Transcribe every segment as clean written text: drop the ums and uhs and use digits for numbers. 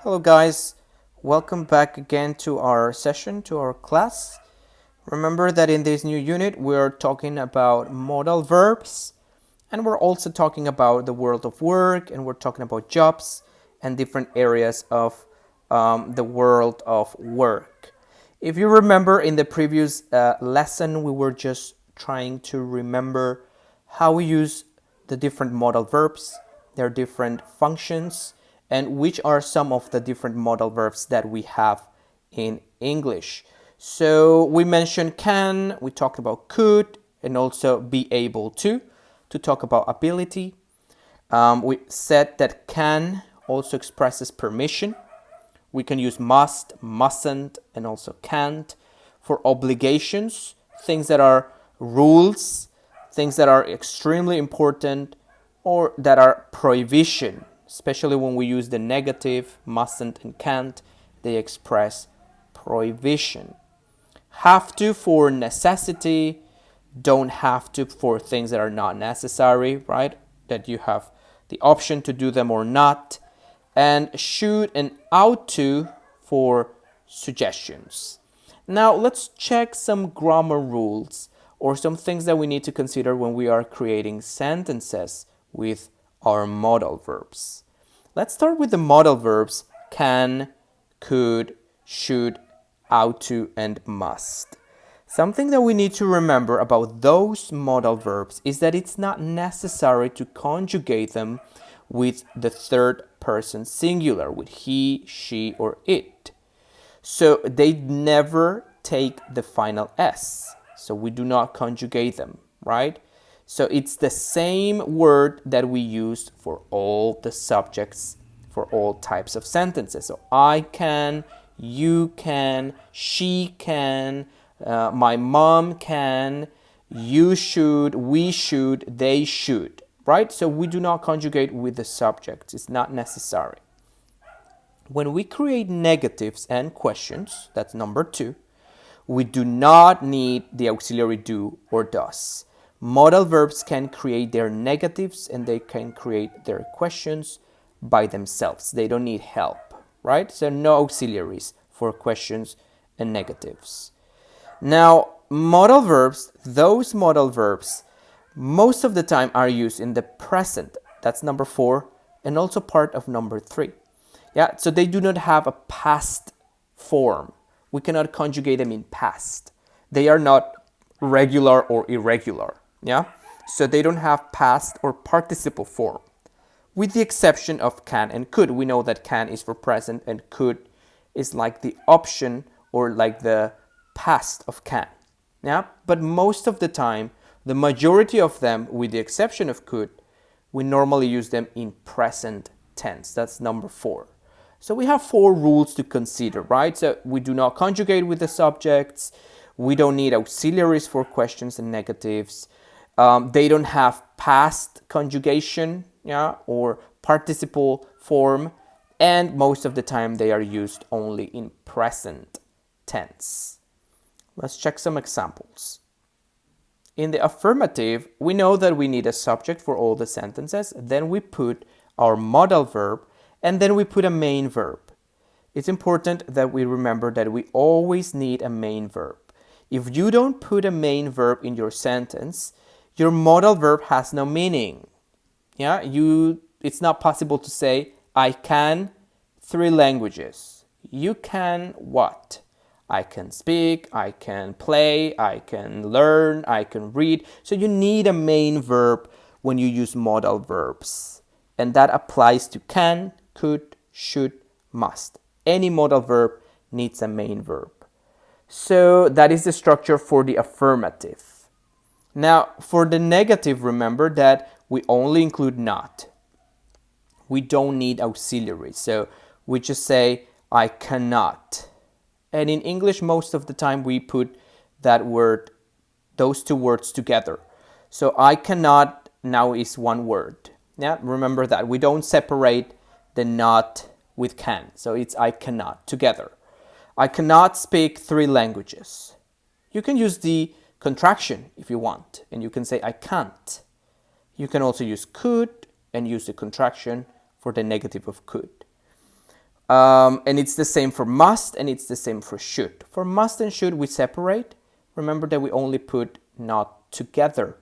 Hello guys, welcome back again to our session, to our class. Remember that in this new unit we're talking about modal verbs, and we're also talking about the world of work, and we're talking about jobs and different areas of the world of work. If you remember in the previous lesson, we were just trying to remember how we use the different modal verbs, their different functions, and which are some of the different modal verbs that we have in English. So we mentioned can, we talked about could, and also be able to talk about ability. We said that can also expresses permission. We can use must, mustn't, and also can't. For obligations, things that are rules, things that are extremely important, or that are prohibition, especially when we use the negative, mustn't and can't, they express prohibition. Have to for necessity, don't have to for things that are not necessary, right? That you have the option to do them or not. And should and ought to for suggestions. Now let's check some grammar rules or some things that we need to consider when we are creating sentences with our modal verbs. Let's start with the modal verbs can, could, should, ought to, and must. Something that we need to remember about those modal verbs is that it's not necessary to conjugate them with the third person singular, with he, she, or it. So they never take the final S. So we do not conjugate them, right? So it's the same word that we use for all the subjects, for all types of sentences. So I can, you can, she can, my mom can, you should, we should, they should, right? So we do not conjugate with the subject. It's not necessary. When we create negatives and questions, that's number 2, we do not need the auxiliary do or does. Modal verbs can create their negatives and they can create their questions by themselves. They don't need help, right? So no auxiliaries for questions and negatives. Now, modal verbs, those modal verbs, most of the time are used in the present. That's number 4, and also part of number 3. Yeah, so they do not have a past form. We cannot conjugate them in past. They are not regular or irregular. Yeah, so they don't have past or participle form, with the exception of can and could. We know that can is for present and could is like the option or like the past of can. Yeah, but most of the time, the majority of them, with the exception of could, we normally use them in present tense. That's number 4. So we have 4 rules to consider, right? So we do not conjugate with the subjects. We don't need auxiliaries for questions and negatives. They don't have past conjugation, yeah, or participle form. And most of the time they are used only in present tense. Let's check some examples. In the affirmative, we know that we need a subject for all the sentences. Then we put our modal verb, and then we put a main verb. It's important that we remember that we always need a main verb. If you don't put a main verb in your sentence, your modal verb has no meaning. Yeah, it's not possible to say, I can 3 languages. You can what? I can speak, I can play, I can learn, I can read. So you need a main verb when you use modal verbs. And that applies to can, could, should, must. Any modal verb needs a main verb. So that is the structure for the affirmative. Now, for the negative, remember that we only include not. We don't need auxiliaries. So we just say, I cannot. And in English, most of the time, we put that word, those 2 words together. So I cannot now is one word. Yeah, remember that. We don't separate the not with can. So it's I cannot together. I cannot speak 3 languages. You can use the contraction if you want, and you can say I can't. You can also use could and use the contraction for the negative of could. And it's the same for must and it's the same for should. For must and should, we separate. Remember that we only put not together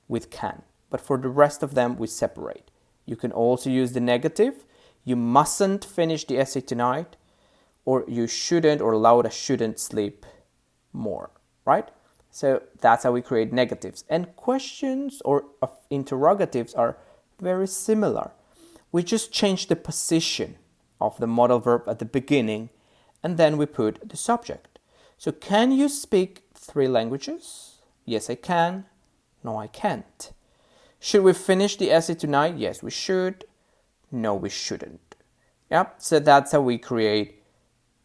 with can. But for the rest of them, we separate. You can also use the negative. You mustn't finish the essay tonight. Or you shouldn't, or Laura shouldn't sleep more, right? So that's how we create negatives. And questions or interrogatives are very similar. We just change the position of the modal verb at the beginning, and then we put the subject. So can you speak 3 languages? Yes, I can. No, I can't. Should we finish the essay tonight? Yes, we should. No, we shouldn't. Yeah, so that's how we create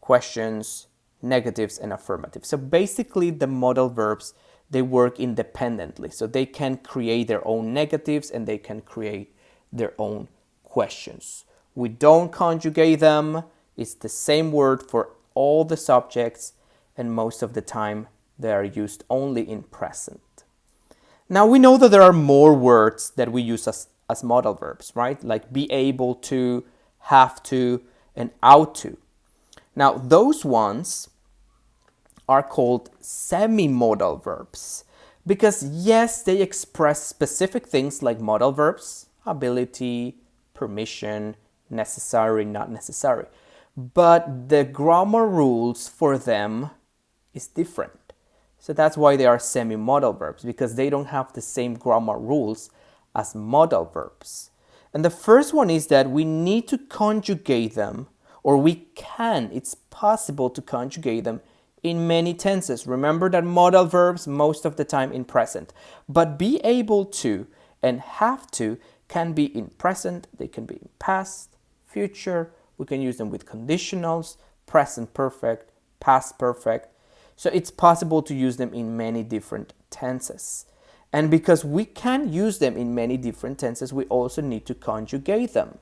questions, negatives, and affirmatives. So basically the modal verbs, they work independently. So they can create their own negatives and they can create their own questions. We don't conjugate them. It's the same word for all the subjects, and most of the time they are used only in present. Now we know that there are more words that we use as modal verbs, right? Like be able to, have to, and ought to. Now, those ones are called semi-modal verbs because, yes, they express specific things like modal verbs, ability, permission, necessary, not necessary. But the grammar rules for them is different. So that's why they are semi-modal verbs, because they don't have the same grammar rules as modal verbs. And the first one is that we need to conjugate them, or it's possible to conjugate them in many tenses. Remember that modal verbs most of the time in present, but be able to and have to can be in present, they can be in past, future, we can use them with conditionals, present perfect, past perfect. So it's possible to use them in many different tenses. And because we can use them in many different tenses, we also need to conjugate them.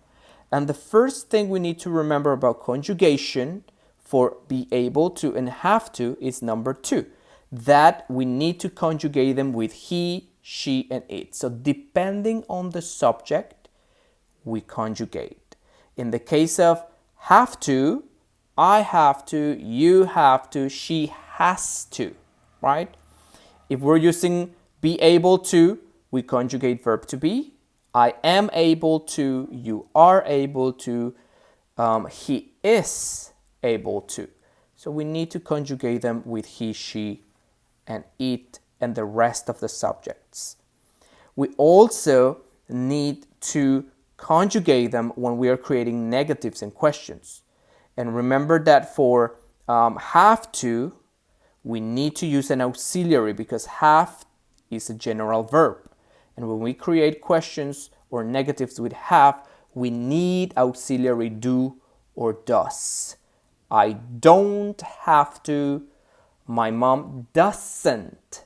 And the first thing we need to remember about conjugation for be able to and have to is number 2, that we need to conjugate them with he, she, and it. So depending on the subject, we conjugate. In the case of have to, I have to, you have to, she has to, right? If we're using be able to, we conjugate verb to be. I am able to, you are able to, he is able to. So we need to conjugate them with he, she, and it, and the rest of the subjects. We also need to conjugate them when we are creating negatives and questions. And remember that for have to, we need to use an auxiliary because have is a general verb. And when we create questions or negatives with have, we need auxiliary do or does. I don't have to. My mom doesn't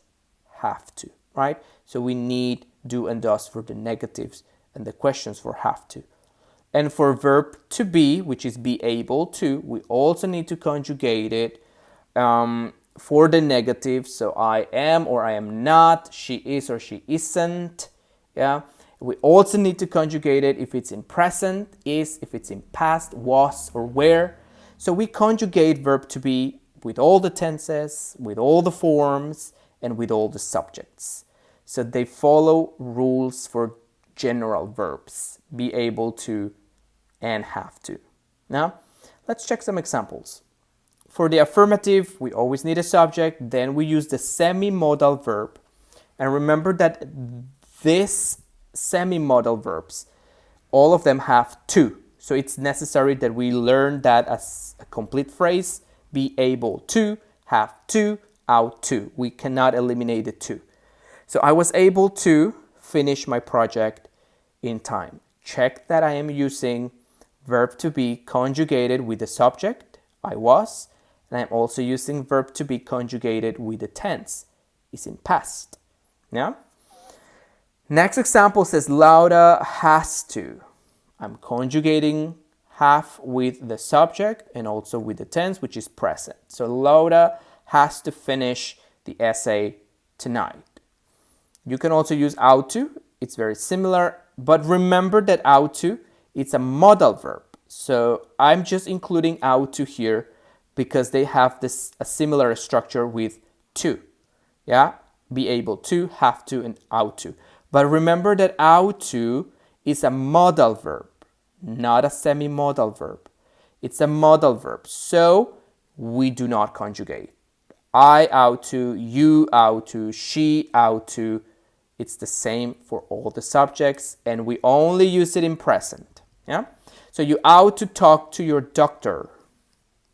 have to, right? So we need do and does for the negatives and the questions for have to. And for verb to be, which is be able to, we also need to conjugate it for the negative. So I am or I am not, she is or she isn't. Yeah. We also need to conjugate it if it's in present, is, if it's in past, was, or were. So we conjugate verb to be with all the tenses, with all the forms, and with all the subjects. So they follow rules for general verbs, be able to and have to. Now, let's check some examples. For the affirmative, we always need a subject, then we use the semi-modal verb. And remember that this semi-modal verbs, all of them have to. So it's necessary that we learn that as a complete phrase, be able to, have to, out to. We cannot eliminate the to. So I was able to finish my project in time. Check that I am using verb to be conjugated with the subject, I was, and I'm also using verb to be conjugated with the tense, is in past. Yeah? Next example says Laura has to. I'm conjugating have with the subject and also with the tense, which is present. So Laura has to finish the essay tonight. You can also use ought to. It's very similar, but remember that ought to, it's a modal verb. So I'm just including ought to here because they have a similar structure with to. Yeah, be able to, have to, and ought to. But remember that ought to is a modal verb, not a semi-modal verb. It's a modal verb, so we do not conjugate. I ought to, you ought to, she ought to. It's the same for all the subjects, and we only use it in present. Yeah. So you ought to talk to your doctor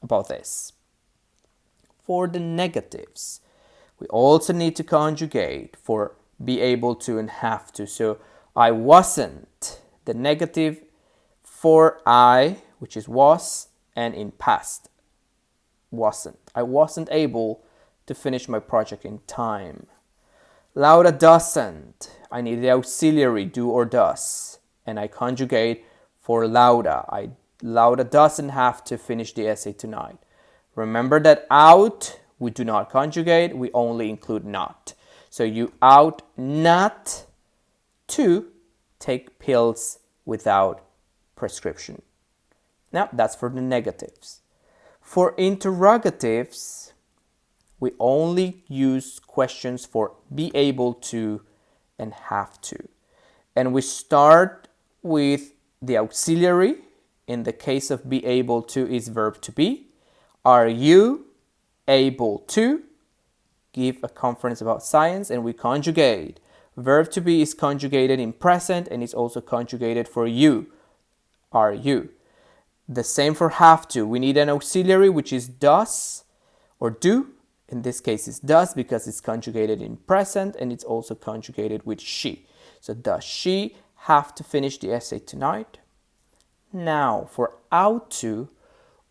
about this. For the negatives, we also need to conjugate for be able to and have to. So I wasn't, the negative for I, which is was, and in past, wasn't. I wasn't able to finish my project in time. Laura doesn't. I need the auxiliary do or does, and I conjugate for Laura. Laura doesn't have to finish the essay tonight. Remember that out, we do not conjugate, we only include not. So you ought not to take pills without prescription. Now, that's for the negatives. For interrogatives, we only use questions for be able to and have to. And we start with the auxiliary. In the case of be able to is verb to be. Are you able to give a conference about science? And we conjugate. Verb to be is conjugated in present and is also conjugated for you. Are you? The same for have to. We need an auxiliary which is does or do. In this case it's does because it's conjugated in present and it's also conjugated with she. So does she have to finish the essay tonight? Now for ought to,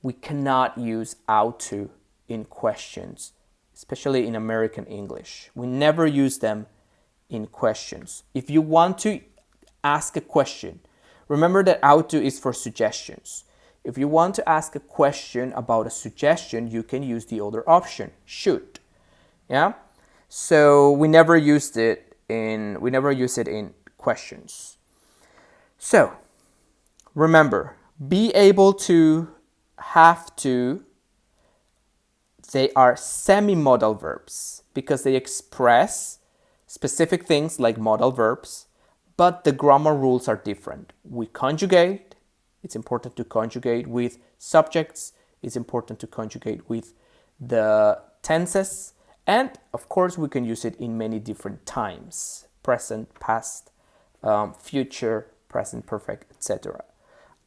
we cannot use ought to in questions, especially in American English. We never use them in questions. If you want to ask a question, remember that ought to is for suggestions. If you want to ask a question about a suggestion, you can use the other option, should. Yeah? So we never use it in questions. So remember, be able to, have to, they are semi-modal verbs because they express specific things like modal verbs, but the grammar rules are different. We conjugate. It's important to conjugate with subjects. It's important to conjugate with the tenses. And of course, we can use it in many different times. Present, past, future, present perfect, etc.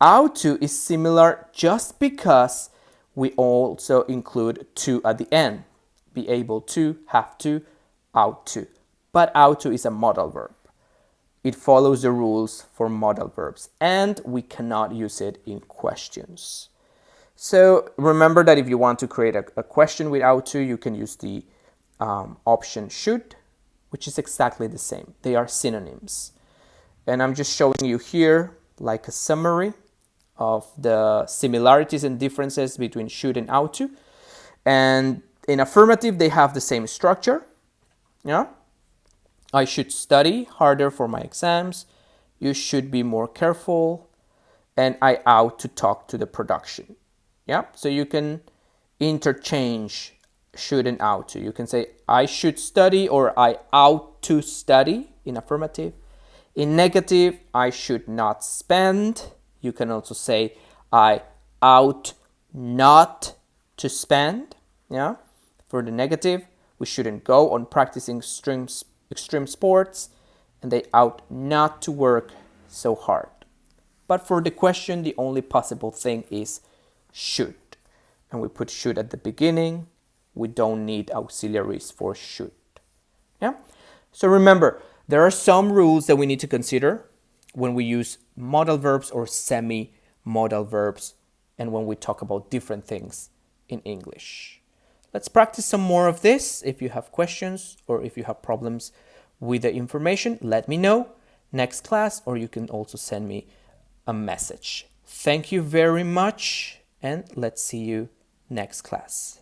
Ought to is similar just because we also include to at the end. Be able to, have to, ought to. But ought to is a modal verb. It follows the rules for modal verbs and we cannot use it in questions. So remember that if you want to create a question with ought to, you can use the option should, which is exactly the same. They are synonyms. And I'm just showing you here like a summary of the similarities and differences between should and ought to. And in affirmative, they have the same structure. Yeah. I should study harder for my exams. You should be more careful. And I ought to talk to the production. Yeah. So you can interchange should and ought to. You can say I should study or I ought to study in affirmative. In negative, I should not spend. You can also say I ought not to spend. Yeah. For the negative, we shouldn't go on practicing extreme sports, and they ought not to work so hard. But for the question, the only possible thing is should. And we put should at the beginning. We don't need auxiliaries for should. Yeah. So remember, there are some rules that we need to consider when we use modal verbs or semi-modal verbs and when we talk about different things in English. Let's practice some more of this. If you have questions or if you have problems with the information, let me know next class, or you can also send me a message. Thank you very much, and let's see you next class.